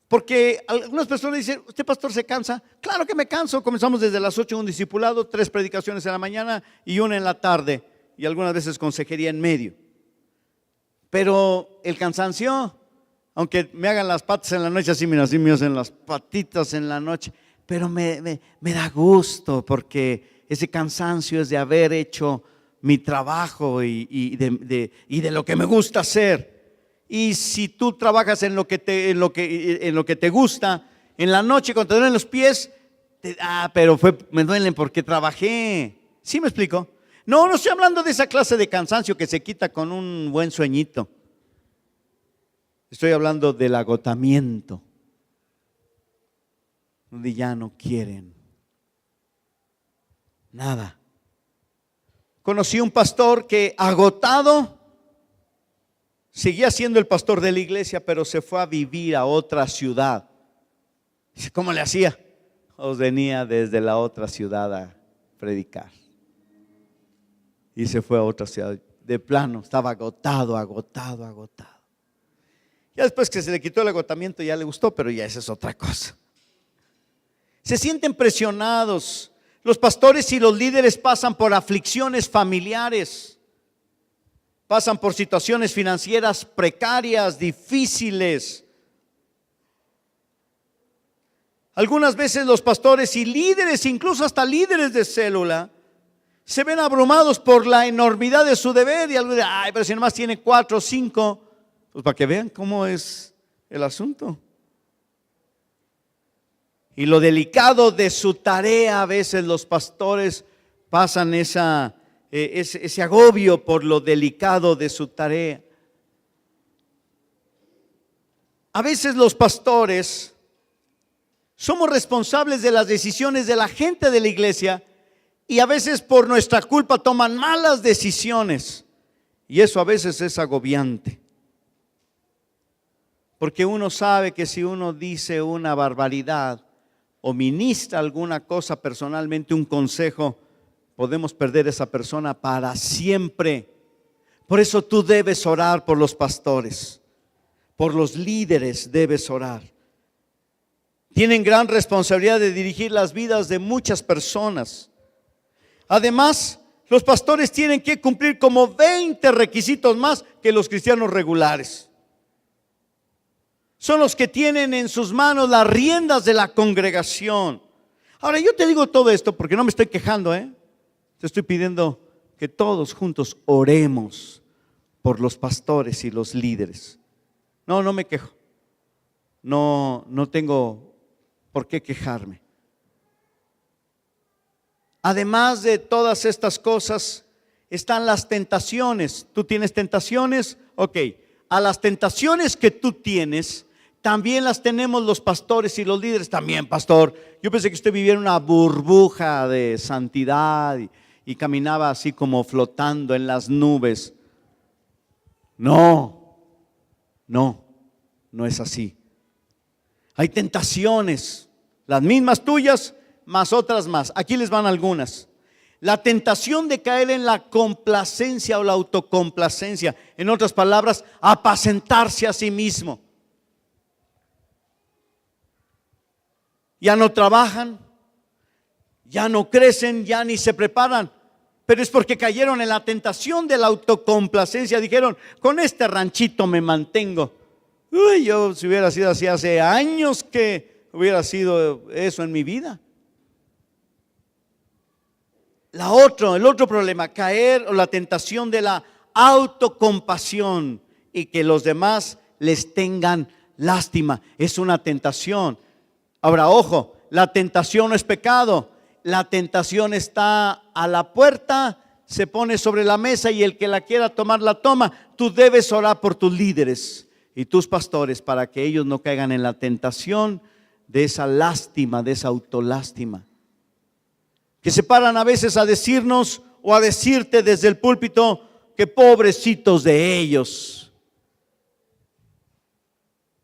Porque algunas personas dicen, ¿usted pastor se cansa? Claro que me canso, comenzamos desde las 8 un discipulado, 3 predicaciones en la mañana y una en la tarde y algunas veces consejería en medio. Pero el cansancio, aunque me hagan las patas en la noche, así me hacen las patitas en la noche, pero me da gusto porque ese cansancio es de haber hecho mi trabajo y de lo que me gusta hacer. Y si tú trabajas en lo que te gusta, en la noche cuando te duelen los pies, pero me duelen porque trabajé. ¿Sí me explico? No estoy hablando de esa clase de cansancio que se quita con un buen sueñito. Estoy hablando del agotamiento, donde ya no quieren nada. Conocí un pastor que agotado seguía siendo el pastor de la iglesia, pero se fue a vivir a otra ciudad. ¿Cómo le hacía? Venía desde la otra ciudad a predicar. Y se fue a otra ciudad. De plano, estaba agotado. Ya después que se le quitó el agotamiento ya le gustó, pero ya esa es otra cosa. Se sienten presionados. Los pastores y los líderes pasan por aflicciones familiares. Pasan por situaciones financieras precarias, difíciles. Algunas veces los pastores y líderes, incluso hasta líderes de célula, se ven abrumados por la enormidad de su deber y algo de, pero si nomás tiene 4 o 5, pues para que vean cómo es el asunto. Y lo delicado de su tarea, a veces los pastores pasan ese agobio por lo delicado de su tarea. A veces los pastores somos responsables de las decisiones de la gente de la iglesia y a veces por nuestra culpa toman malas decisiones y eso a veces es agobiante. Porque uno sabe que si uno dice una barbaridad o ministra alguna cosa personalmente, un consejo, podemos perder a esa persona para siempre. Por eso tú debes orar por los pastores, por los líderes debes orar. Tienen gran responsabilidad de dirigir las vidas de muchas personas. Además, los pastores tienen que cumplir como 20 requisitos más que los cristianos regulares. Son los que tienen en sus manos las riendas de la congregación. Ahora, yo te digo todo esto porque no me estoy quejando, Te estoy pidiendo que todos juntos oremos por los pastores y los líderes. No me quejo. No tengo por qué quejarme. Además de todas estas cosas, están las tentaciones. ¿Tú tienes tentaciones? Ok. A las tentaciones que tú tienes, también las tenemos los pastores y los líderes. También, pastor, yo pensé que usted vivía en una burbuja de santidad y caminaba así como flotando en las nubes. No es así. Hay tentaciones, las mismas tuyas, más otras más. Aquí les van algunas. La tentación de caer en la complacencia o la autocomplacencia. En otras palabras, apacentarse a sí mismo. Ya no trabajan, ya no crecen, ya ni se preparan. Pero es porque cayeron en la tentación de la autocomplacencia. Dijeron, con este ranchito me mantengo. Yo si hubiera sido así hace años que hubiera sido eso en mi vida. El otro problema, caer o la tentación de la autocompasión y que los demás les tengan lástima. Es una tentación. Ahora, ojo, la tentación no es pecado. La tentación está a la puerta, se pone sobre la mesa y el que la quiera tomar la toma. Tú debes orar por tus líderes y tus pastores para que ellos no caigan en la tentación de esa lástima, de esa autolástima. Que se paran a veces a decirnos o a decirte desde el púlpito que pobrecitos de ellos.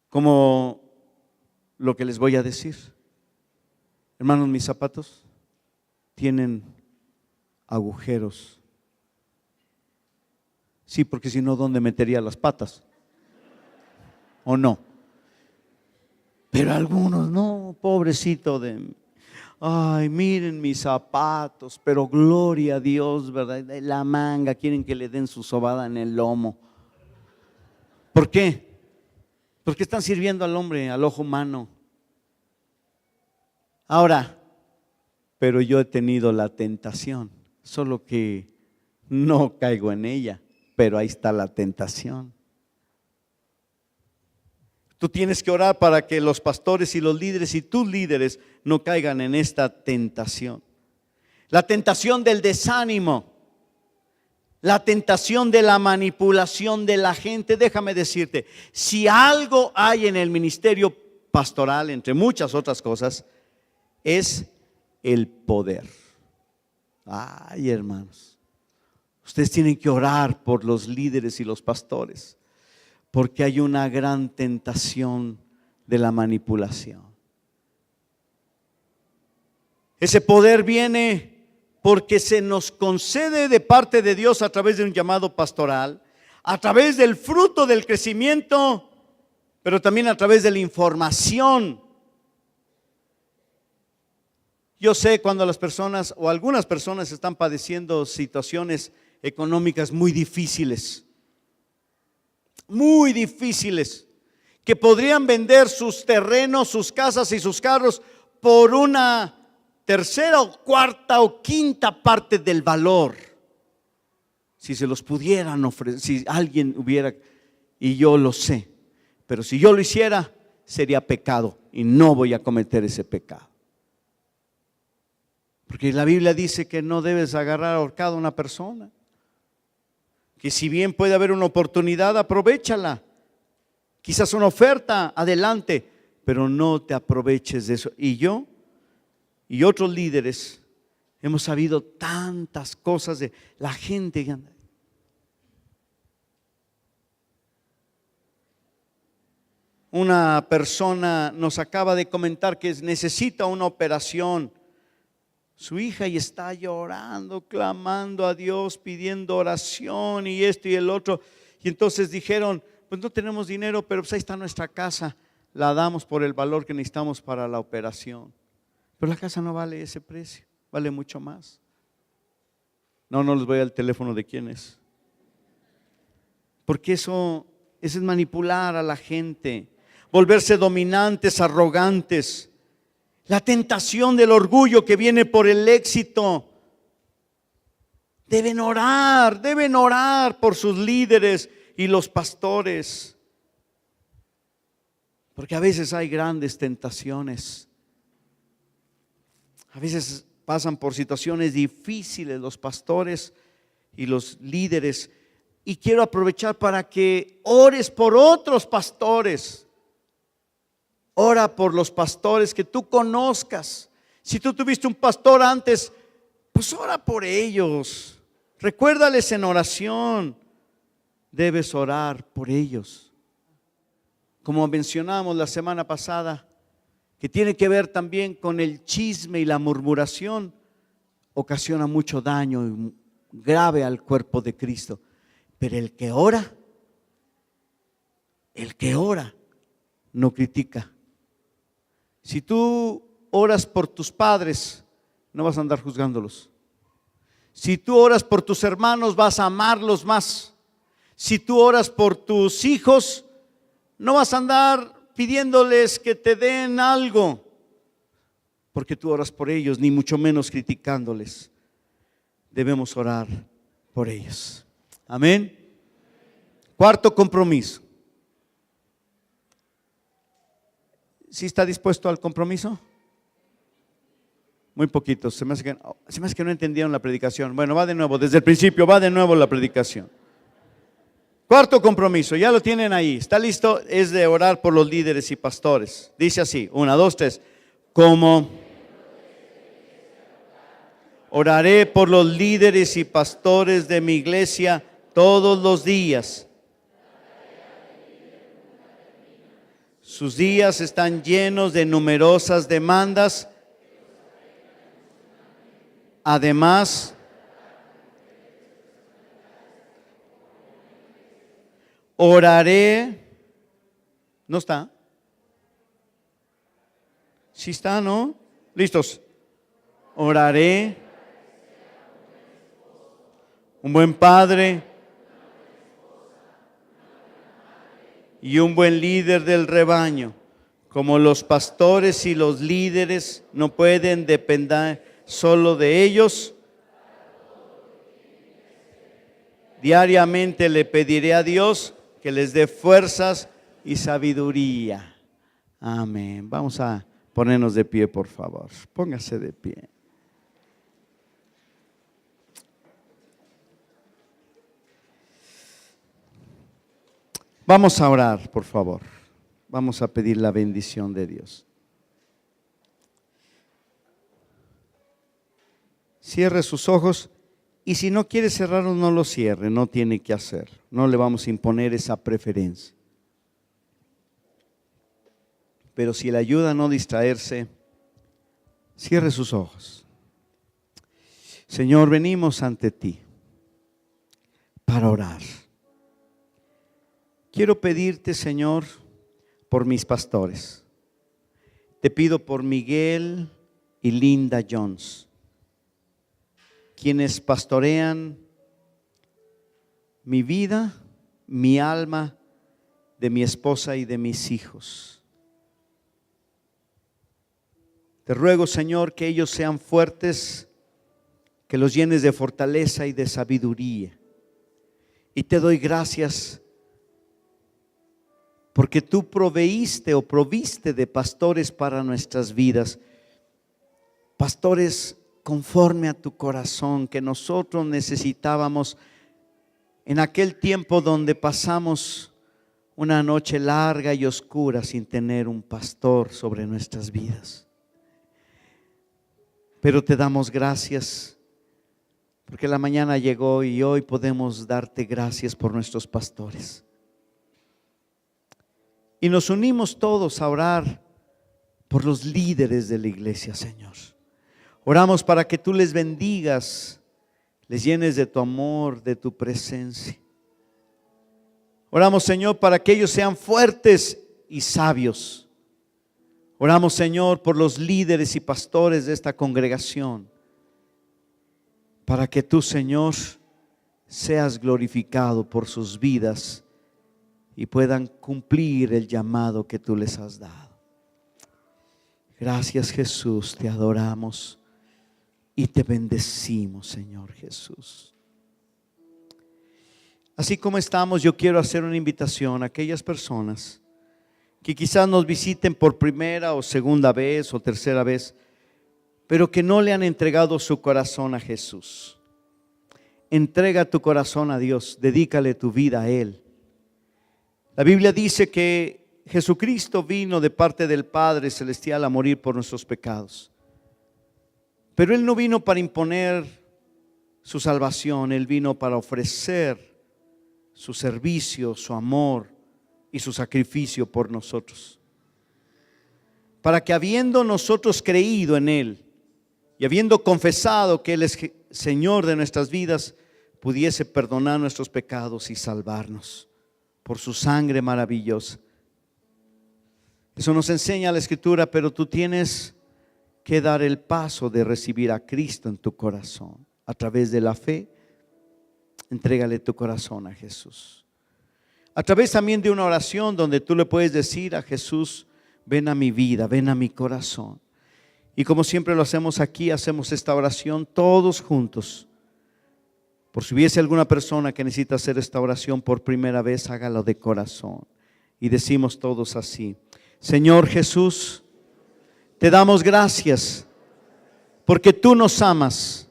Como lo que les voy a decir. Hermanos, mis zapatos tienen agujeros. Sí, porque si no, ¿dónde metería las patas? ¿O no? Pero algunos, no, pobrecito de mí. Ay, miren mis zapatos, pero gloria a Dios, ¿verdad? La manga, quieren que le den su sobada en el lomo. ¿Por qué? Porque están sirviendo al hombre, al ojo humano. Ahora, pero yo he tenido la tentación, solo que no caigo en ella, pero ahí está la tentación. Tú tienes que orar para que los pastores y los líderes y tus líderes no caigan en esta tentación. La tentación del desánimo, la tentación de la manipulación de la gente. Déjame decirte, si algo hay en el ministerio pastoral, entre muchas otras cosas, es el poder. Ay, hermanos, ustedes tienen que orar por los líderes y los pastores, porque hay una gran tentación de la manipulación. Ese poder viene porque se nos concede de parte de Dios a través de un llamado pastoral, a través del fruto del crecimiento, pero también a través de la información. Yo sé cuando las personas o algunas personas están padeciendo situaciones económicas muy difíciles, que podrían vender sus terrenos, sus casas y sus carros por una tercera o cuarta o quinta parte del valor. Si se los pudieran ofrecer, si alguien hubiera, y yo lo sé, pero si yo lo hiciera, sería pecado y no voy a cometer ese pecado. Porque la Biblia dice que no debes agarrar ahorcado a una persona. Que si bien puede haber una oportunidad, aprovéchala. Quizás una oferta, adelante, pero no te aproveches de eso. Y yo y otros líderes hemos sabido tantas cosas de la gente que anda. Una persona nos acaba de comentar que necesita una operación su hija y está llorando, clamando a Dios, pidiendo oración y esto y el otro. Y entonces dijeron, pues no tenemos dinero, pero pues ahí está nuestra casa, la damos por el valor que necesitamos para la operación. Pero la casa no vale ese precio, vale mucho más. No les voy al teléfono de quién es. Porque eso es manipular a la gente, volverse dominantes, arrogantes. La tentación del orgullo que viene por el éxito. Deben orar por sus líderes y los pastores. Porque a veces hay grandes tentaciones. A veces pasan por situaciones difíciles los pastores y los líderes. Y quiero aprovechar para que ores por otros pastores. Ora por los pastores que tú conozcas. Si tú tuviste un pastor antes, pues ora por ellos. Recuérdales en oración. Debes orar por ellos. Como mencionamos la semana pasada, que tiene que ver también con el chisme y la murmuración, ocasiona mucho daño grave al cuerpo de Cristo. Pero el que ora no critica. Si tú oras por tus padres, no vas a andar juzgándolos. Si tú oras por tus hermanos, vas a amarlos más. Si tú oras por tus hijos, no vas a andar pidiéndoles que te den algo, porque tú oras por ellos, ni mucho menos criticándoles. Debemos orar por ellos. Amén. Cuarto compromiso. ¿Sí está dispuesto al compromiso? Muy poquitos. Se me hace que no entendieron la predicación. Bueno, va de nuevo, desde el principio va de nuevo la predicación. Cuarto compromiso, ya lo tienen ahí. ¿Está listo? Es de orar por los líderes y pastores. Dice así, 1, 2, 3. Como oraré por los líderes y pastores de mi iglesia todos los días. Sus días están llenos de numerosas demandas. Además, oraré. ¿No está? ¿Sí está, no? ¿Listos? Oraré. Un buen padre y un buen líder del rebaño. Como los pastores y los líderes no pueden depender solo de ellos, diariamente le pediré a Dios que les dé fuerzas y sabiduría. Amén. Vamos a ponernos de pie, por favor. Póngase de pie. Vamos a orar, por favor. Vamos a pedir la bendición de Dios. Cierre sus ojos y si no quiere cerrarlos, no los cierre, no tiene que hacer. No le vamos a imponer esa preferencia. Pero si le ayuda a no distraerse, cierre sus ojos. Señor, venimos ante ti para orar. Quiero pedirte, Señor, por mis pastores. Te pido por Miguel y Linda Jones, quienes pastorean mi vida, mi alma, de mi esposa y de mis hijos. Te ruego, Señor, que ellos sean fuertes, que los llenes de fortaleza y de sabiduría. Y te doy gracias porque tú proveíste o proviste de pastores para nuestras vidas, pastores conforme a tu corazón, que nosotros necesitábamos en aquel tiempo donde pasamos una noche larga y oscura sin tener un pastor sobre nuestras vidas. Pero te damos gracias porque la mañana llegó y hoy podemos darte gracias por nuestros pastores. Y nos unimos todos a orar por los líderes de la iglesia, Señor. Oramos para que tú les bendigas, les llenes de tu amor, de tu presencia. Oramos, Señor, para que ellos sean fuertes y sabios. Oramos, Señor, por los líderes y pastores de esta congregación, para que tú, Señor, seas glorificado por sus vidas y puedan cumplir el llamado que tú les has dado. Gracias, Jesús, te adoramos y te bendecimos, Señor Jesús. Así como estamos, yo quiero hacer una invitación a aquellas personas que quizás nos visiten por primera o segunda vez o tercera vez, pero que no le han entregado su corazón a Jesús. Entrega tu corazón a Dios, dedícale tu vida a Él. La Biblia dice que Jesucristo vino de parte del Padre Celestial a morir por nuestros pecados. Pero Él no vino para imponer su salvación, Él vino para ofrecer su servicio, su amor y su sacrificio por nosotros. Para que habiendo nosotros creído en Él y habiendo confesado que Él es Señor de nuestras vidas, pudiese perdonar nuestros pecados y salvarnos por su sangre maravillosa. Eso nos enseña la Escritura, pero tú tienes que dar el paso de recibir a Cristo en tu corazón. A través de la fe, entrégale tu corazón a Jesús. A través también de una oración donde tú le puedes decir a Jesús: ven a mi vida, ven a mi corazón. Y como siempre lo hacemos aquí, hacemos esta oración todos juntos. Por si hubiese alguna persona que necesita hacer esta oración por primera vez, hágalo de corazón. Y decimos todos así: Señor Jesús, te damos gracias porque tú nos amas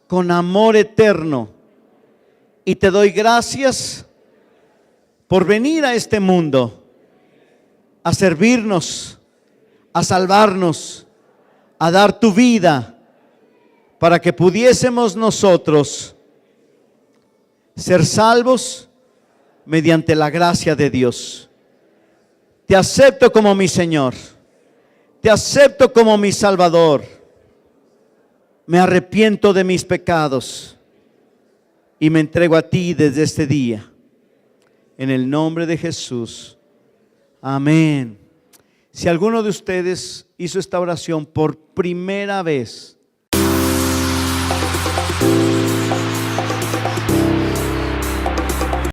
con amor eterno, y te doy gracias por venir a este mundo a servirnos, a salvarnos, a dar tu vida para que pudiésemos nosotros ser salvos mediante la gracia de Dios. Te acepto como mi Señor. Te acepto como mi Salvador. Me arrepiento de mis pecados y me entrego a ti desde este día. En el nombre de Jesús. Amén. Si alguno de ustedes hizo esta oración por primera vez,